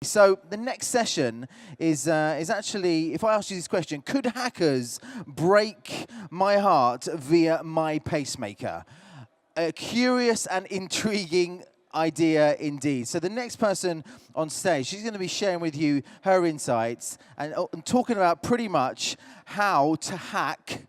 So the next session is actually, if I ask you this question, could hackers break my heart via my pacemaker? A curious and intriguing idea indeed. So the next person on stage, she's going to be sharing with you her insights and talking about pretty much how to hack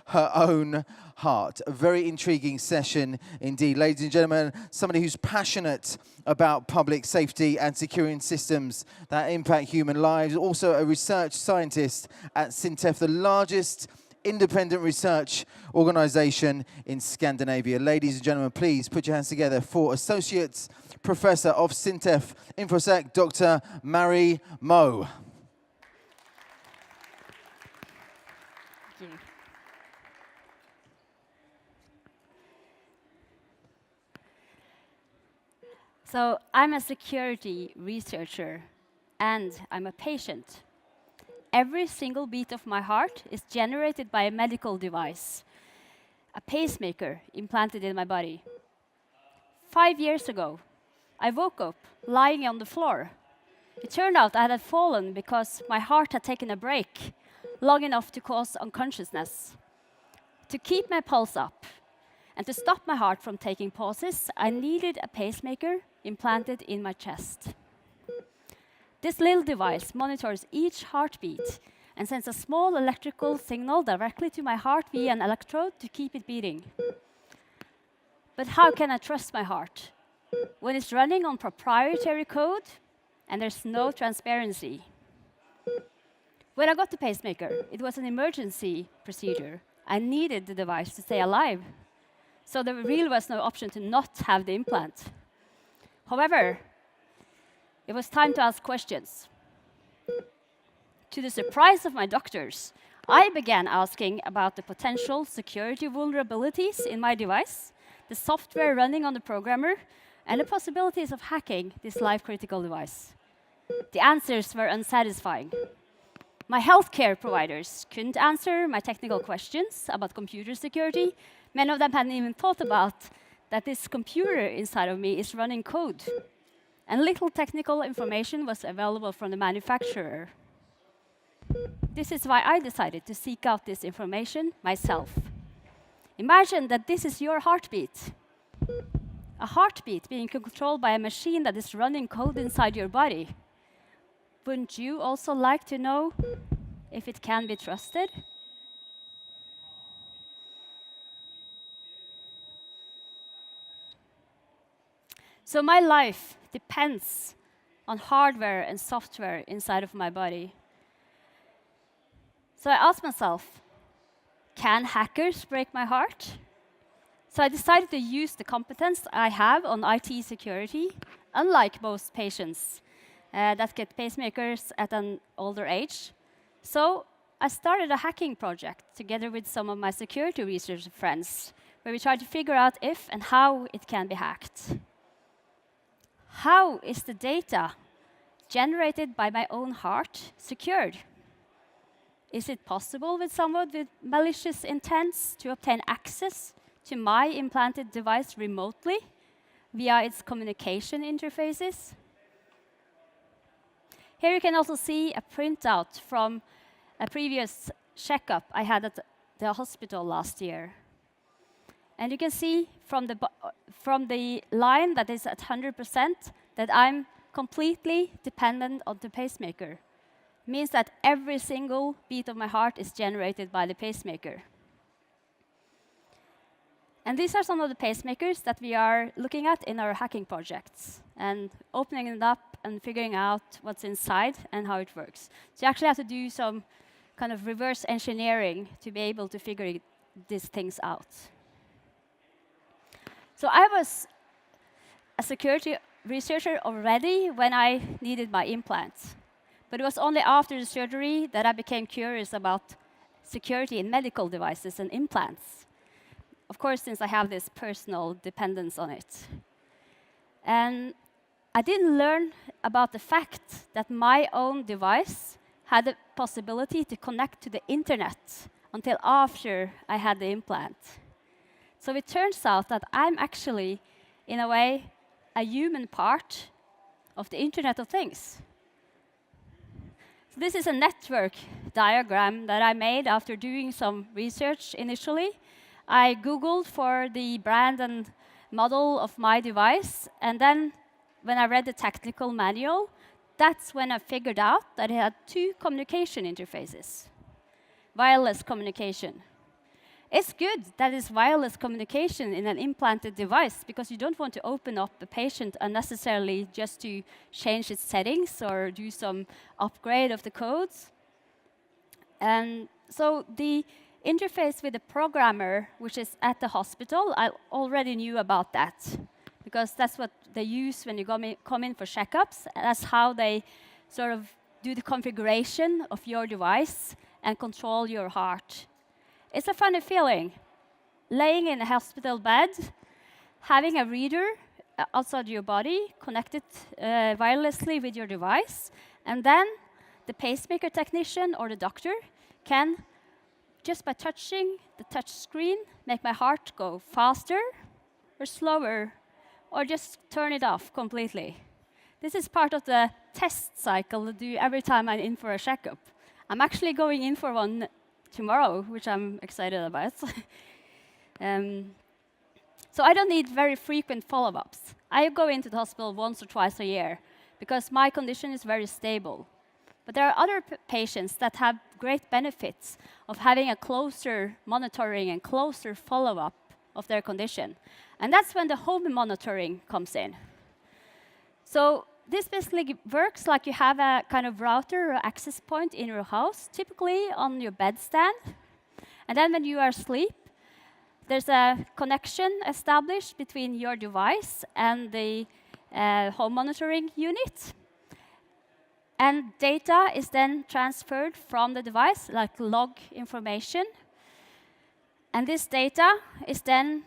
her own heart. A very intriguing session indeed. Ladies and gentlemen, somebody who's passionate about public safety and securing systems that impact human lives. Also a research scientist at SINTEF, the largest independent research organization in Scandinavia. Ladies and gentlemen, please put your hands together for Associate Professor of SINTEF InfoSec, Dr. Mari Moe. Thank you. So I'm a security researcher, and I'm a patient. Every single beat of my heart is generated by a medical device, a pacemaker implanted in my body. 5 years ago, I woke up lying on the floor. It turned out I had fallen because my heart had taken a break long enough to cause unconsciousness. To keep my pulse up and to stop my heart from taking pauses, I needed a pacemaker implanted in my chest. This little device monitors each heartbeat and sends a small electrical signal directly to my heart via an electrode to keep it beating. But how can I trust my heart when it's running on proprietary code and there's no transparency? When I got the pacemaker, it was an emergency procedure. I needed the device to stay alive. So there really was no option to not have the implant. However, it was time to ask questions. To the surprise of my doctors, I began asking about the potential security vulnerabilities in my device, the software running on the programmer, and the possibilities of hacking this life-critical device. The answers were unsatisfying. My healthcare providers couldn't answer my technical questions about computer security. Many of them hadn't even thought about that this computer inside of me is running code. And little technical information was available from the manufacturer. This is why I decided to seek out this information myself. Imagine that this is your heartbeat. A heartbeat being controlled by a machine that is running code inside your body. Wouldn't you also like to know if it can be trusted? So my life depends on hardware and software inside of my body. So I asked myself, can hackers break my heart? So I decided to use the competence I have on IT security, unlike most patients that get pacemakers at an older age. So I started a hacking project together with some of my security research friends, where we tried to figure out if and how it can be hacked. How is the data generated by my own heart secured? Is it possible with someone with malicious intents to obtain access to my implanted device remotely via its communication interfaces? Here you can also see a printout from a previous checkup I had at the hospital last year. And you can see from the line that is at 100% that I'm completely dependent on the pacemaker. It means that every single beat of my heart is generated by the pacemaker. And these are some of the pacemakers that we are looking at in our hacking projects and opening it up and figuring out what's inside and how it works. So you actually have to do some kind of reverse engineering to be able to figure these things out. So I was a security researcher already when I needed my implant. But it was only after the surgery that I became curious about security in medical devices and implants. Of course, since I have this personal dependence on it. And I didn't learn about the fact that my own device had the possibility to connect to the internet until after I had the implant. So it turns out that I'm actually, in a way, a human part of the Internet of Things. So this is a network diagram that I made after doing some research initially. I Googled for the brand and model of my device, and then when I read the technical manual, that's when I figured out that it had two communication interfaces. Wireless communication. It's good that it's wireless communication in an implanted device because you don't want to open up the patient unnecessarily just to change its settings or do some upgrade of the codes. And so the interface with the programmer, which is at the hospital, I already knew about that because that's what they use when you come in for checkups. That's how they sort of do the configuration of your device and control your heart. It's a funny feeling, laying in a hospital bed, having a reader outside your body, connected wirelessly with your device, and then the pacemaker technician or the doctor can, just by touching the touch screen, make my heart go faster or slower, or just turn it off completely. This is part of the test cycle I do every time I'm in for a checkup. I'm actually going in for one tomorrow, which I'm excited about. So I don't need very frequent follow-ups. I go into the hospital once or twice a year because my condition is very stable. But there are other patients that have great benefits of having a closer monitoring and closer follow-up of their condition. And that's when the home monitoring comes in. So this basically works like you have a kind of router or access point in your house, typically on your bedstand. And then when you are asleep, there's a connection established between your device and the home monitoring unit. And data is then transferred from the device, like log information. And this data is then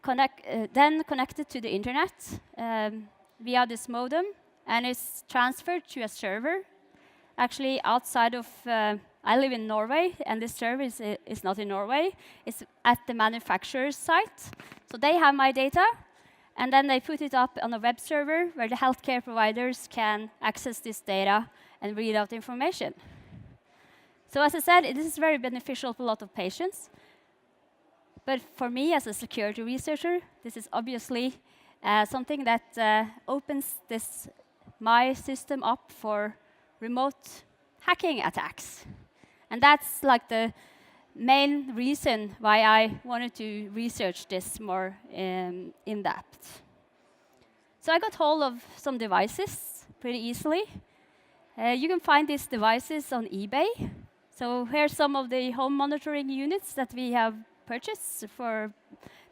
connected to the internet via this modem, and it's transferred to a server. Actually, outside of, I live in Norway, and this server is not in Norway. It's at the manufacturer's site. So they have my data, and then they put it up on a web server where the healthcare providers can access this data and read out information. So as I said, this is very beneficial for a lot of patients. But for me, as a security researcher, this is obviously something that opens my system up for remote hacking attacks. And that's like the main reason why I wanted to research this more in depth. So I got hold of some devices pretty easily. You can find these devices on eBay. So here's some of the home monitoring units that we have purchased for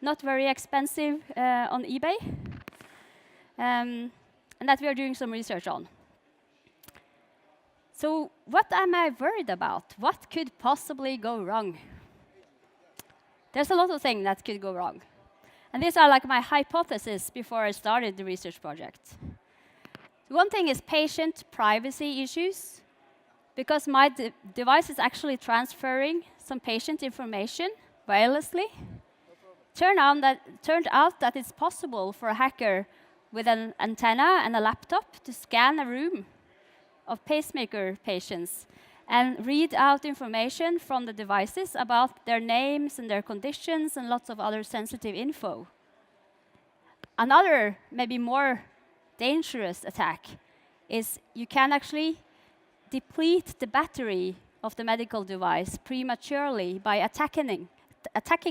not very expensive on eBay, and that we are doing some research on. So what am I worried about? What could possibly go wrong? There's a lot of things that could go wrong. And these are like my hypotheses before I started the research project. One thing is patient privacy issues, because my device is actually transferring some patient information wirelessly. Turned out that it's possible for a hacker with an antenna and a laptop to scan a room of pacemaker patients and read out information from the devices about their names and their conditions and lots of other sensitive info. Another, maybe more dangerous attack is you can actually deplete the battery of the medical device prematurely by attacking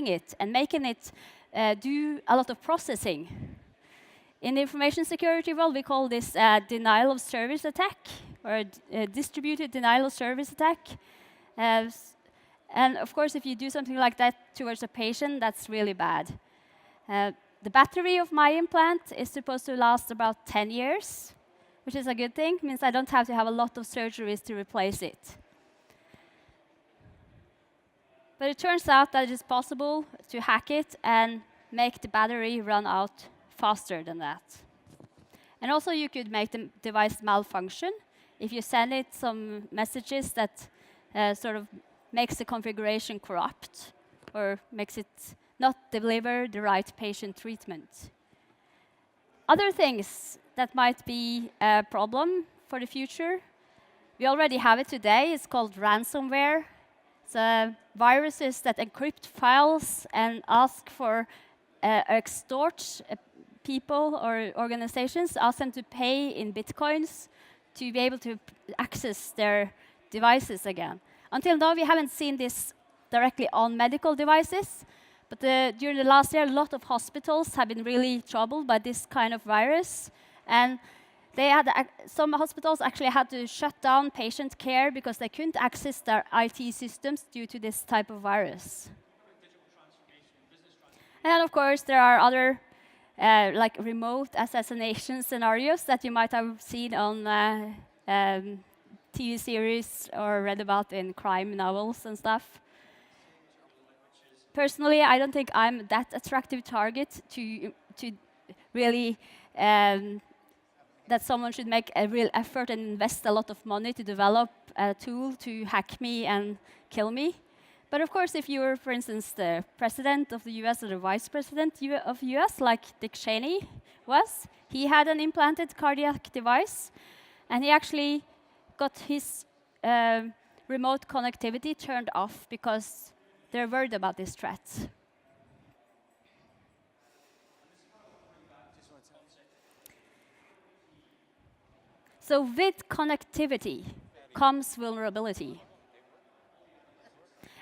it and making it do a lot of processing. In the information security world, we call this denial of service attack, or a distributed denial of service attack. And of course, if you do something like that towards a patient, that's really bad. The battery of my implant is supposed to last about 10 years, which is a good thing. It means I don't have to have a lot of surgeries to replace it. But it turns out that it is possible to hack it and make the battery run out faster than that. And also, you could make the device malfunction if you send it some messages that sort of makes the configuration corrupt or makes it not deliver the right patient treatment. Other things that might be a problem for the future We already have it today. It's called ransomware. It's viruses that encrypt files and ask for extort people or organizations, ask them to pay in bitcoins to be able to access their devices again. Until now, we haven't seen this directly on medical devices, but during the last year, a lot of hospitals have been really troubled by this kind of virus. And some hospitals actually had to shut down patient care because they couldn't access their IT systems due to this type of virus. And then, of course, there are other like remote assassination scenarios that you might have seen on TV series or read about in crime novels and stuff. Personally, I don't think I'm that attractive target to really that someone should make a real effort and invest a lot of money to develop a tool to hack me and kill me. But of course, if you were, for instance, the president of the US or the vice president of the US, like Dick Cheney was, he had an implanted cardiac device, and he actually got his remote connectivity turned off because they're worried about this threat. So with connectivity comes vulnerability.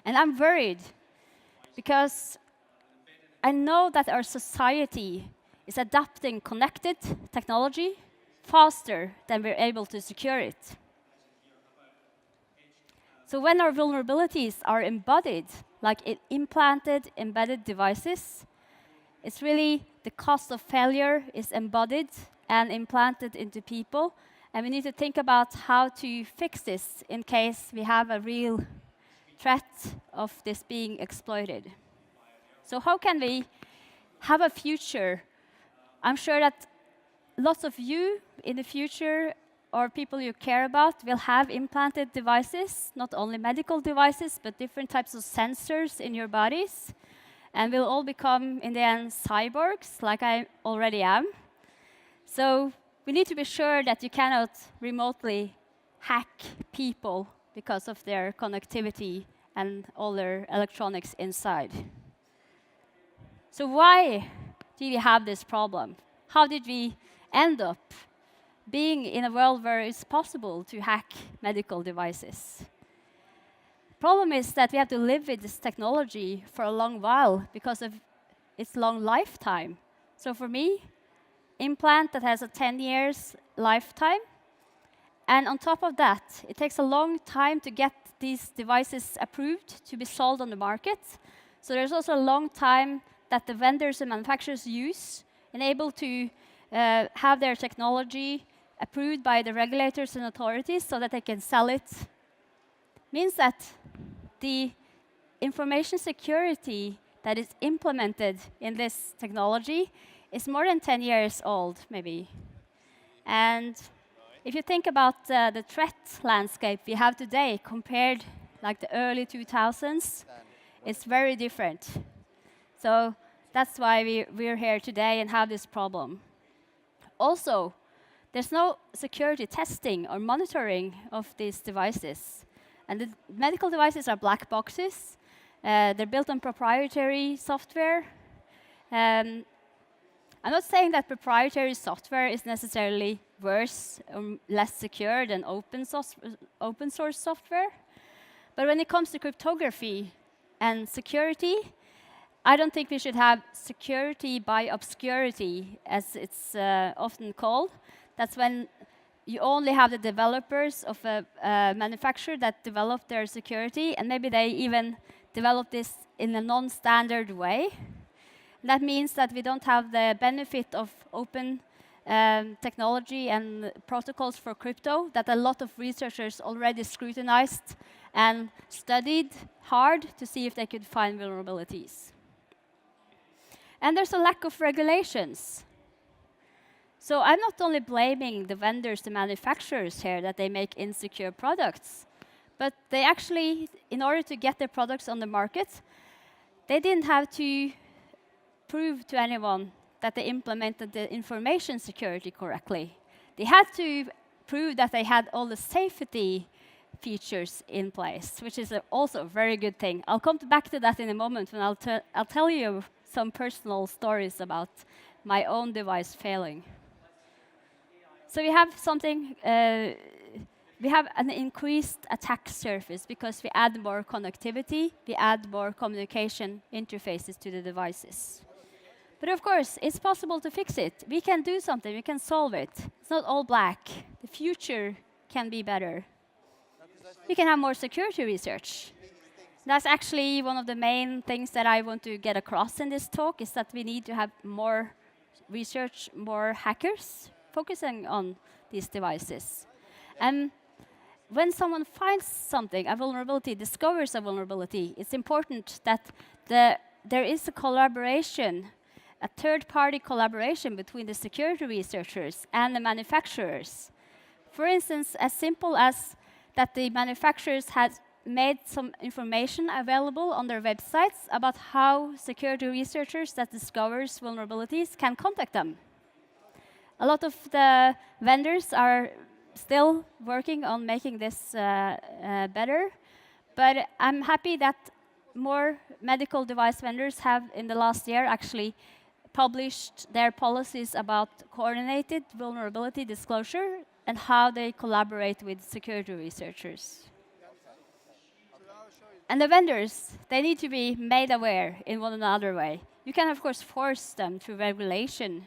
And I'm worried because I know that our society is adapting connected technology faster than we're able to secure it. So when our vulnerabilities are embodied, like in implanted, embedded devices, it's really the cost of failure is embodied and implanted into people. And we need to think about how to fix this in case we have a real threat of this being exploited. So how can we have a future? I'm sure that lots of you in the future or people you care about will have implanted devices, not only medical devices, but different types of sensors in your bodies. And we'll all become, in the end, cyborgs, like I already am. So we need to be sure that you cannot remotely hack people because of their connectivity and all their electronics inside. So why do we have this problem? How did we end up being in a world where it's possible to hack medical devices? The problem is that we have to live with this technology for a long while because of its long lifetime. So for me, implant that has a 10 years lifetime. And on top of that, it takes a long time to get these devices approved to be sold on the market. So there's also a long time that the vendors and manufacturers use and able to have their technology approved by the regulators and authorities so that they can sell it. Means that the information security that is implemented in this technology is more than 10 years old, maybe. And if you think about the threat landscape we have today compared like the early 2000s, it's very different. So that's why we're here today and have this problem. Also, there's no security testing or monitoring of these devices. And the medical devices are black boxes. They're built on proprietary software. I'm not saying that proprietary software is necessarily worse or less secure than open source software. But when it comes to cryptography and security, I don't think we should have security by obscurity, as it's often called. That's when you only have the developers of a manufacturer that develop their security, and maybe they even develop this in a non-standard way. That means that we don't have the benefit of open technology and protocols for crypto that a lot of researchers already scrutinized and studied hard to see if they could find vulnerabilities. And there's a lack of regulations. So I'm not only blaming the vendors, the manufacturers here, that they make insecure products, but they actually, in order to get their products on the market, they didn't have to prove to anyone that they implemented the information security correctly. They had to prove that they had all the safety features in place, which is also a very good thing. I'll come back to that in a moment when I'll tell you some personal stories about my own device failing. So we have something, we have an increased attack surface because we add more connectivity, we add more communication interfaces to the devices. But of course, it's possible to fix it. We can do something, we can solve it. It's not all black. The future can be better. We can have more security research. That's actually one of the main things that I want to get across in this talk, is that we need to have more research, more hackers focusing on these devices. And when someone finds something, a vulnerability, discovers a vulnerability, it's important that there is a collaboration, a third-party collaboration between the security researchers and the manufacturers. For instance, as simple as that the manufacturers had made some information available on their websites about how security researchers that discovers vulnerabilities can contact them. A lot of the vendors are still working on making this better, but I'm happy that more medical device vendors have, in the last year, actually published their policies about coordinated vulnerability disclosure and how they collaborate with security researchers. And the vendors, they need to be made aware in one another way. You can, of course, force them through regulation.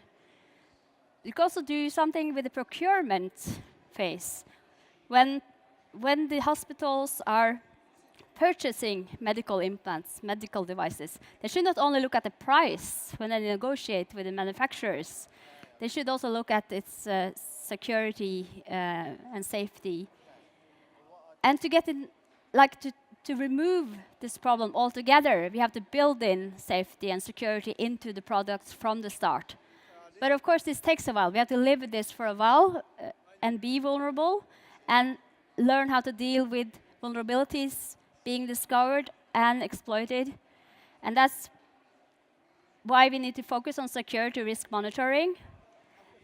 You can also do something with the procurement phase. When the hospitals are purchasing medical implants, medical devices, they should not only look at the price when they negotiate with the manufacturers. They should also look at its security and safety. And to get in, to remove this problem altogether, we have to build in safety and security into the products from the start. But of course, this takes a while. We have to live with this for a while and be vulnerable and learn how to deal with vulnerabilities being discovered and exploited. And that's why we need to focus on security risk monitoring,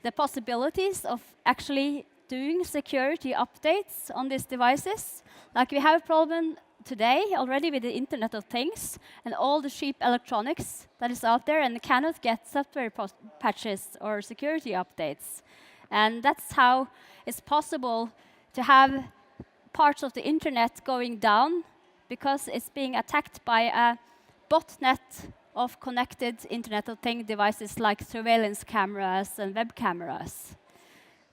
the possibilities of actually doing security updates on these devices. Like we have a problem today already with the Internet of Things and all the cheap electronics that is out there and cannot get software patches or security updates. And that's how it's possible to have parts of the internet going down because it's being attacked by a botnet of connected Internet of Things devices like surveillance cameras and web cameras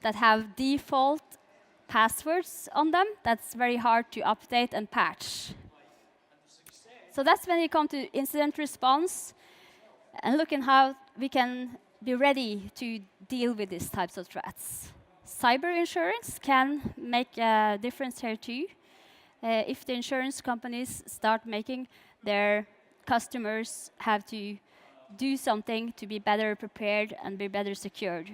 that have default passwords on them that's very hard to update and patch. So that's when we come to incident response and look at how we can be ready to deal with these types of threats. Cyber insurance can make a difference here too. If the insurance companies start making their customers have to do something to be better prepared and be better secured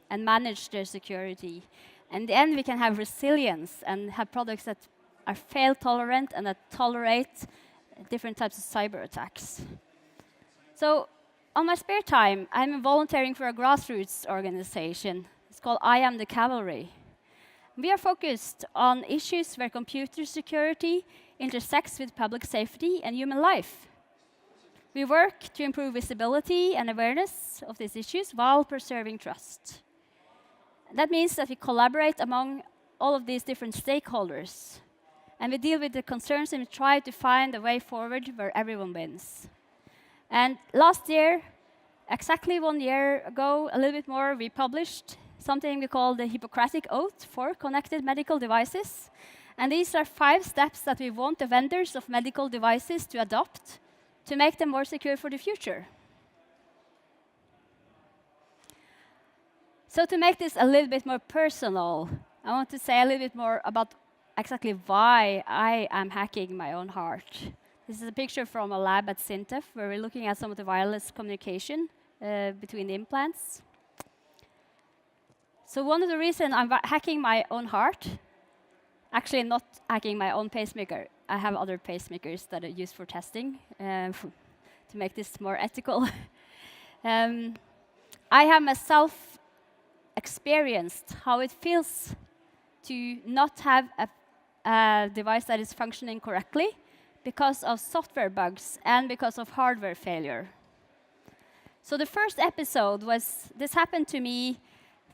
and manage their security. In the end, we can have resilience and have products that are fail-tolerant and that tolerate different types of cyber attacks. So on my spare time, I'm volunteering for a grassroots organization. It's called I Am the Cavalry. We are focused on issues where computer security intersects with public safety and human life. We work to improve visibility and awareness of these issues while preserving trust. That means that we collaborate among all of these different stakeholders. And we deal with the concerns and we try to find a way forward where everyone wins. And last year, exactly 1 year ago, a little bit more, we published something we call the Hippocratic Oath for connected medical devices. And these are 5 steps that we want the vendors of medical devices to adopt to make them more secure for the future. So to make this a little bit more personal, I want to say a little bit more about exactly why I am hacking my own heart. This is a picture from a lab at SINTEF where we're looking at some of the wireless communication between the implants. So one of the reasons I'm hacking my own heart, actually not hacking my own pacemaker. I have other pacemakers that are used for testing to make this more ethical. I have myself experienced how it feels to not have a device that is functioning correctly because of software bugs and because of hardware failure. So the first episode was, this happened to me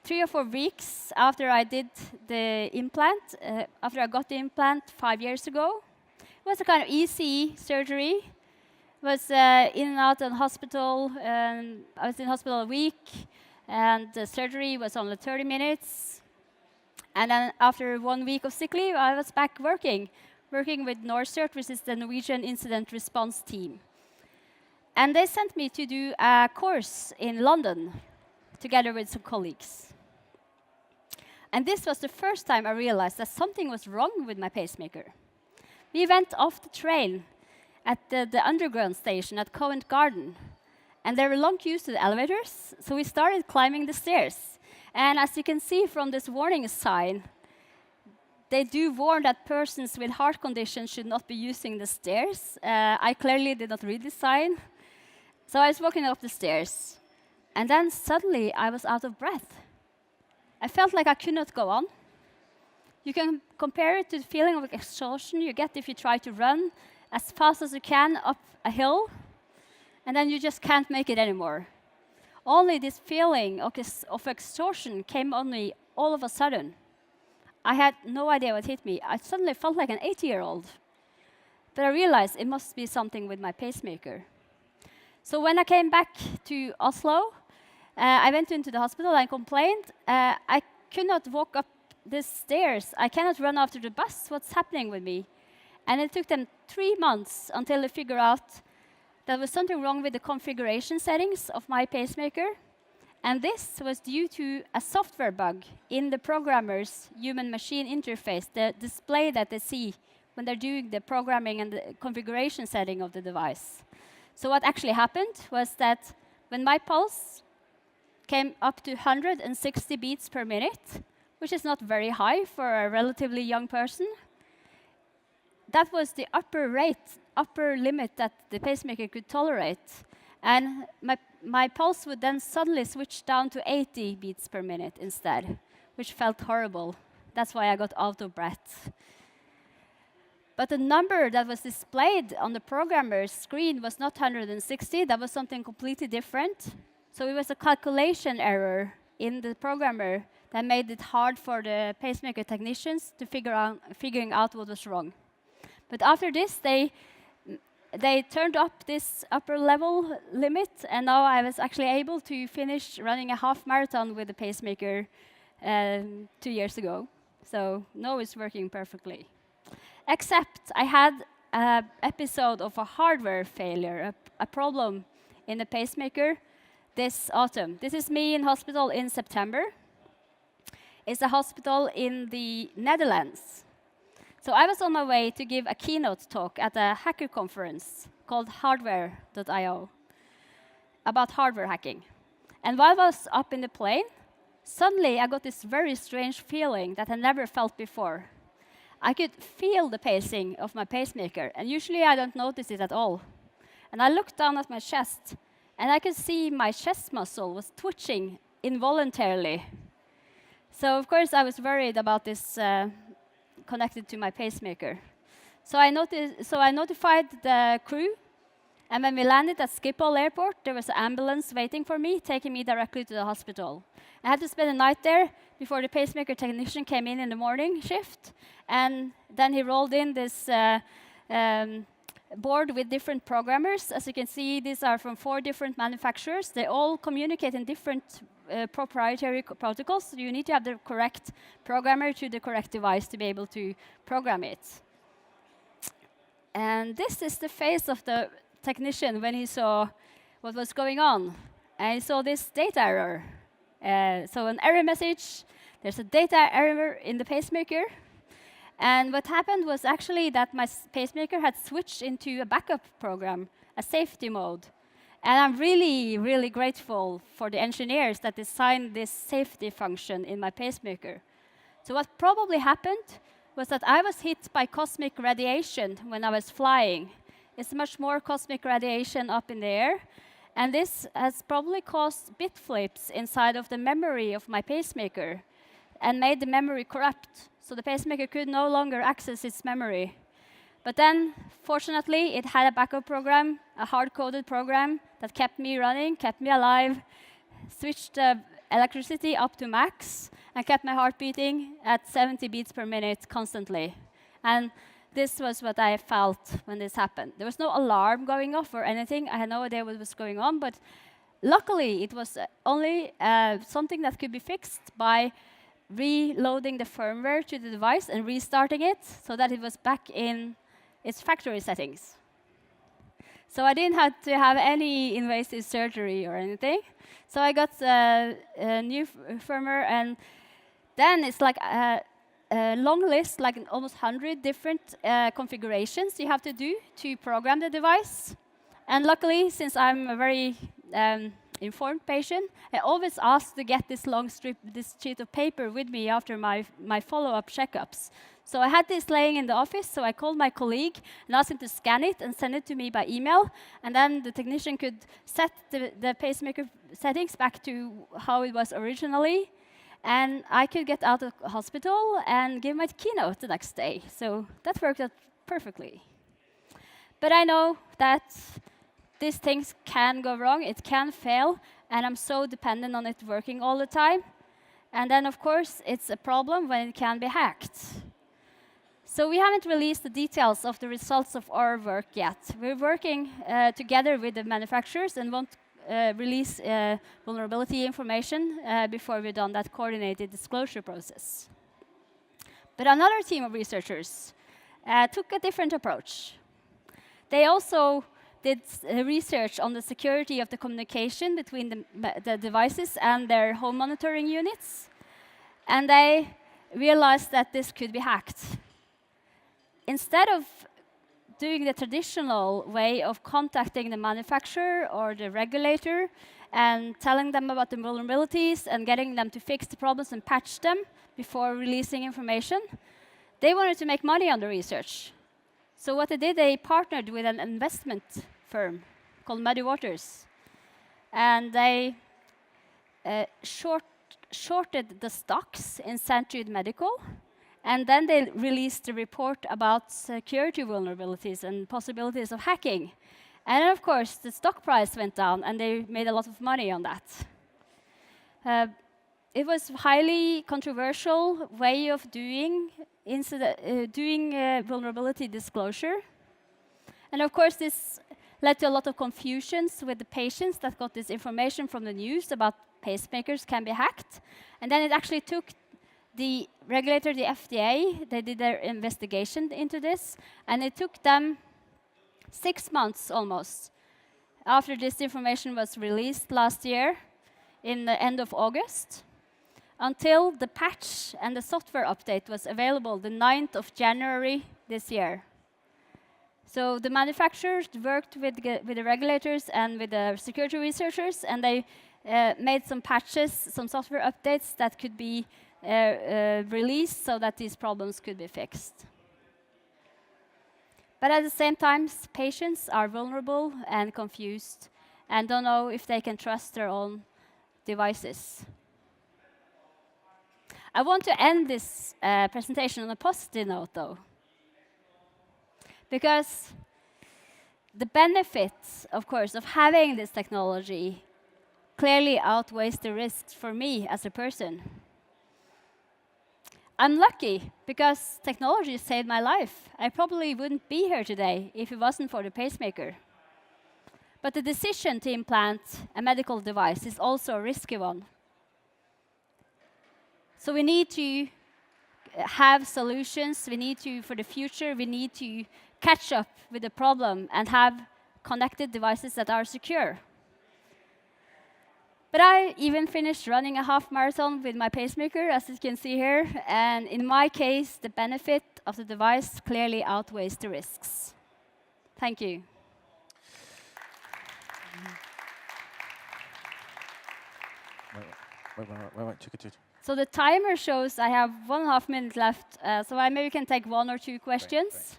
3 or 4 weeks after I did the implant, after I got the implant 5 years ago. It was a kind of easy surgery. It was in and out of hospital, and I was in hospital a week, and the surgery was only 30 minutes. And then after 1 week of sick leave, I was back working with NorCert, which is the Norwegian Incident Response Team. And they sent me to do a course in London, together with some colleagues. And this was the first time I realized that something was wrong with my pacemaker. We went off the train at the underground station at Covent Garden, and there were long queues to the elevators, so we started climbing the stairs. And as you can see from this warning sign, they do warn that persons with heart conditions should not be using the stairs. I clearly did not read the sign. So I was walking up the stairs, and then suddenly I was out of breath. I felt like I could not go on. You can compare it to the feeling of exhaustion you get if you try to run as fast as you can up a hill, and then you just can't make it anymore. Only this feeling of exhaustion came on me all of a sudden. I had no idea what hit me. I suddenly felt like an 80-year-old. But I realized it must be something with my pacemaker. So when I came back to Oslo, I went into the hospital and complained. I could not walk up the stairs. I cannot run after the bus. What's happening with me? And it took them 3 months until they figured out there was something wrong with the configuration settings of my pacemaker. And this was due to a software bug in the programmer's human-machine interface, the display that they see when they're doing the programming and the configuration setting of the device. So what actually happened was that when my pulse came up to 160 beats per minute, which is not very high for a relatively young person, that was the upper limit that the pacemaker could tolerate. And my pulse would then suddenly switch down to 80 beats per minute instead, which felt horrible. That's why I got out of breath. But the number that was displayed on the programmer's screen was not 160. That was something completely different. So it was a calculation error in the programmer that made it hard for the pacemaker technicians to figuring out what was wrong. But after this, they turned up this upper level limit, and now I was actually able to finish running a half marathon with the pacemaker 2 years ago. So now it's working perfectly. Except I had an episode of a hardware failure, a problem in the pacemaker this autumn. This is me in hospital in September. It's a hospital in the Netherlands. So I was on my way to give a keynote talk at a hacker conference called Hardware.io about hardware hacking. And while I was up in the plane, suddenly I got this very strange feeling that I never felt before. I could feel the pacing of my pacemaker, and usually I don't notice it at all. And I looked down at my chest, and I could see my chest muscle was twitching involuntarily. So of course I was worried about this connected to my pacemaker. So I notified the crew, and when we landed at Schiphol Airport, there was an ambulance waiting for me, taking me directly to the hospital. I had to spend a night there before the pacemaker technician came in the morning shift, and then he rolled in this board with different programmers. As you can see, these are from 4 different manufacturers. They all communicate in different proprietary protocols. So you need to have the correct programmer to the correct device to be able to program it. And this is the face of the technician when he saw what was going on. And he saw this data error. So an error message, there's a data error in the pacemaker. And what happened was actually that my pacemaker had switched into a backup program, a safety mode. And I'm really, really grateful for the engineers that designed this safety function in my pacemaker. So what probably happened was that I was hit by cosmic radiation when I was flying. It's much more cosmic radiation up in the air. And this has probably caused bit flips inside of the memory of my pacemaker and made the memory corrupt. so the pacemaker could no longer access its memory. But then, fortunately, it had a backup program, a hard-coded program that kept me running, kept me alive, switched the electricity up to max, and kept my heart beating at 70 beats per minute constantly. And this was what I felt when this happened. There was no alarm going off or anything. I had no idea what was going on, but luckily, it was only something that could be fixed by reloading the firmware to the device and restarting it so that it was back in its factory settings. So I didn't have to have any invasive surgery or anything. So I got a new firmware, and then it's like a long list, like almost 100 different configurations you have to do to program the device. And luckily, since I'm a very informed patient, I always ask to get this this sheet of paper with me after my follow-up checkups. So I had this laying in the office, so I called my colleague and asked him to scan it and send it to me by email. And then the technician could set the pacemaker settings back to how it was originally. And I could get out of the hospital and give my keynote the next day. So that worked out perfectly. But I know that these things can go wrong, it can fail, and I'm so dependent on it working all the time. And then, of course, it's a problem when it can be hacked. So we haven't released the details of the results of our work yet. We're working together with the manufacturers and won't release vulnerability information before we've done that coordinated disclosure process. But another team of researchers took a different approach. They also did research on the security of the communication between the devices and their home monitoring units. And they realized that this could be hacked. Instead of doing the traditional way of contacting the manufacturer or the regulator and telling them about the vulnerabilities and getting them to fix the problems and patch them before releasing information, they wanted to make money on the research. So what they did, they partnered with an investment firm called Muddy Waters. And they shorted the stocks in Century Medical. And then they released a report about security vulnerabilities and possibilities of hacking. And of course, the stock price went down, and they made a lot of money on that. It was a highly controversial way of doing vulnerability disclosure. And of course, this led to a lot of confusions with the patients that got this information from the news about pacemakers can be hacked. And then it actually took the regulator, the FDA, they did their investigation into this, and it took them 6 months almost after this information was released last year in the end of August until the patch and the software update was available the 9th of January this year. So the manufacturers worked with the regulators and with the security researchers, and they made some patches, some software updates that could be released so that these problems could be fixed. But at the same time, patients are vulnerable and confused and don't know if they can trust their own devices. I want to end this presentation on a positive note, though, because the benefits, of course, of having this technology clearly outweighs the risks for me as a person. I'm lucky because technology saved my life. I probably wouldn't be here today if it wasn't for the pacemaker. But the decision to implant a medical device is also a risky one. So we need to have solutions. We need to, for the future, we need to catch up with the problem and have connected devices that are secure. But I even finished running a half marathon with my pacemaker, as you can see here. And in my case, the benefit of the device clearly outweighs the risks. Thank you. Wait. So the timer shows I have 1.5 minutes left, so I maybe can take 1 or 2 questions.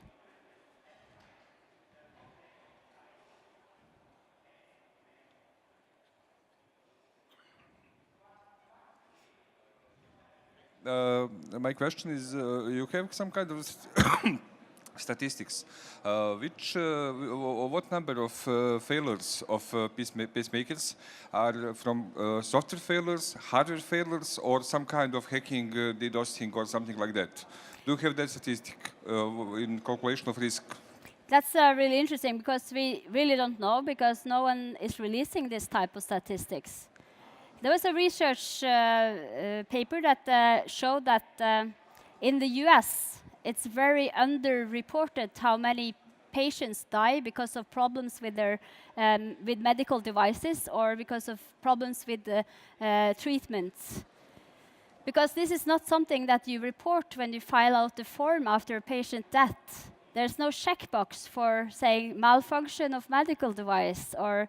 Great. My question is, you have some kind of statistics. What number of failures of pacemakers are from software failures, hardware failures, or some kind of hacking, DDoSing, or something like that? Do you have that statistic in calculation of risk? That's really interesting because we really don't know because no one is releasing this type of statistics. There was a research paper that showed that in the US, it's very underreported how many patients die because of problems with their with medical devices or because of problems with treatments. Because this is not something that you report when you file out the form after a patient death. There's no checkbox for saying malfunction of medical device or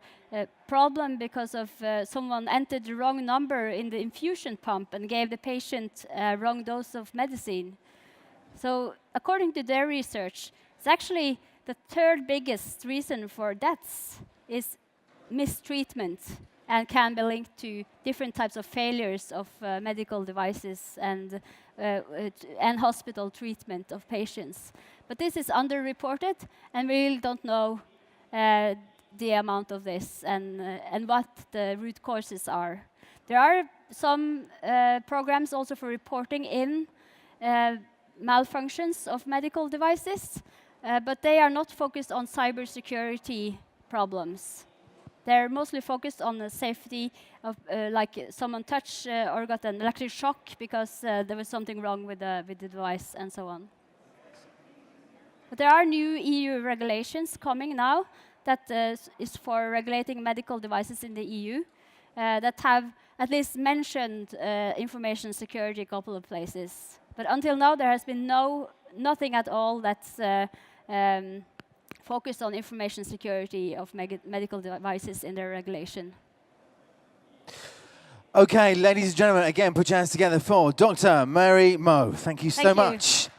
problem because of someone entered the wrong number in the infusion pump and gave the patient a wrong dose of medicine. So according to their research, it's actually the third biggest reason for deaths is mistreatment and can be linked to different types of failures of medical devices and hospital treatment of patients. But this is underreported, and we really don't know the amount of this and what the root causes are. There are some programs also for reporting in malfunctions of medical devices, but they are not focused on cybersecurity problems. They're mostly focused on the safety of, like someone touched or got an electric shock because there was something wrong with the device and so on. But there are new EU regulations coming now that is for regulating medical devices in the EU that have at least mentioned information security a couple of places. But until now, there has been nothing at all that's focused on information security of medical devices in their regulation. Okay, ladies and gentlemen, again, put your hands together for Dr. Mary Moe. Thank you so much.